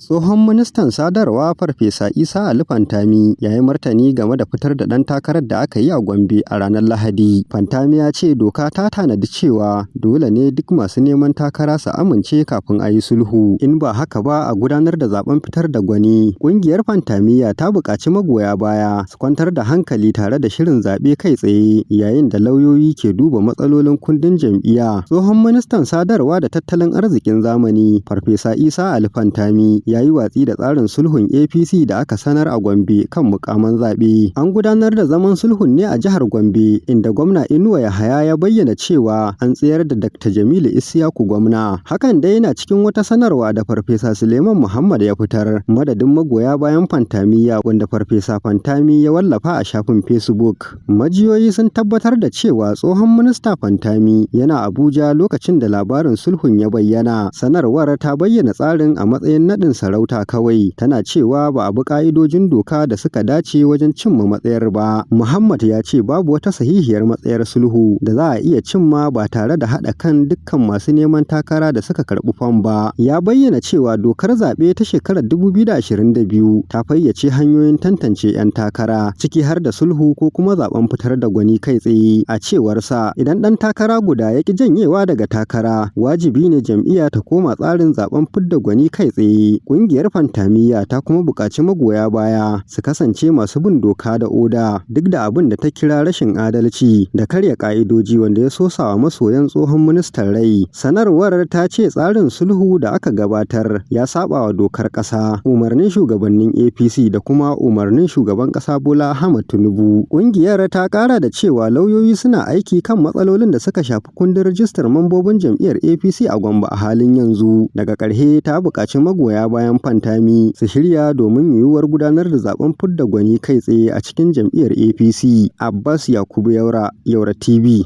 Tsohon ministan sadarwa Farfesa Isa Ali Fantami ya yi martani game da fitar da ɗan takarar da aka yi a Gombe a ranar Lahadi. Fantami ya ce doka ta tanadi cewa dole ne duk masu neman takara su amince kafin a yi sulhu, in ba haka ba a gudanar da zaben fitar da gwani. Ƙungiyar Fantamiya ta buƙaci magoya baya su kwantar da hankali tare da shirin zaɓe kai tsaye yayin da lauyoyi ke duba matsalolin kundin jam'iyya. Tsohon ministan sadarwa da tattalin arzikin zamani Farfesa Isa Ali Fantami ya yi watsi da tsarin sulhun APC da aka sanar a Gombe kan mukaman zaɓe. An gudanar da zaman sulhun ne a jihar Gombe, inda gwamna Inuwa Yahaya ya bayyana cewa an tsayar da Dr. Jamilu Isyaku gwamna. Hakan dai yana cikin wata sanarwa da Farfesa Suleiman Muhammad ya fitar, madadin magoya bayan Fantamiya, wanda Farfesa Fantami ya wallafa a shafin Facebook. Majiyoyi sun tabbatar da cewa tsohon minista Fantami yana Abuja lokacin da labarin sulhun ya bayyana. Sanarwar ta bayyana tsarin a matsayin naɗin sarauta kawai, tana cewa ba a bi ƙa'idojin doka da suka dace wajen cimma matsayar ba. Muhammad ya ce babu wata sahihiyar matsayar sulhu da za a iya cimma ba tare da haɗa kan dukkan masu neman takara da suka karɓi fam ba. Ya bayyana cewa dokar zaɓe ta shekarar 2022 ta fayyace hanyoyin tantance 'yan takara, ciki har da sulhu ko kuma zaɓen fitar da gwani kai tsaye. A cewarsa, idan ɗan takara guda ya ƙi janyewa daga takara, wajibi ne jam'iyya ta koma tsarin zaɓen fidda gwani kai tsaye. Ƙungiyar Fantamiya ta kuma buƙaci magoya baya su kasance masu bin doka da oda, duk da abin da ta kira rashin adalci da karya ƙa'idoji wanda ya sosawa masoyan tsohon ministan rai. Sanarwar ta ce tsarin sulhu da aka gabatar ya saɓawa dokar ƙasa, umarnin shugabannin APC da kuma umarnin shugaban ƙasa Bola Ahmed Tinubu. Ƙungiyar ta ƙara da cewa lauyoyi suna aiki kan matsalolin da suka shafi kundin rajistar mambobin jam'iyyar APC a Gombe a halin yanzu. Daga ƙarshe ta buƙaci magoya bayan Fantami su shirya domin yiwuwar gudanar da zaben fidda gwani kai tsaye a cikin jam'iyyar APC. Abbas Yakubu Yaura, Yaura TV.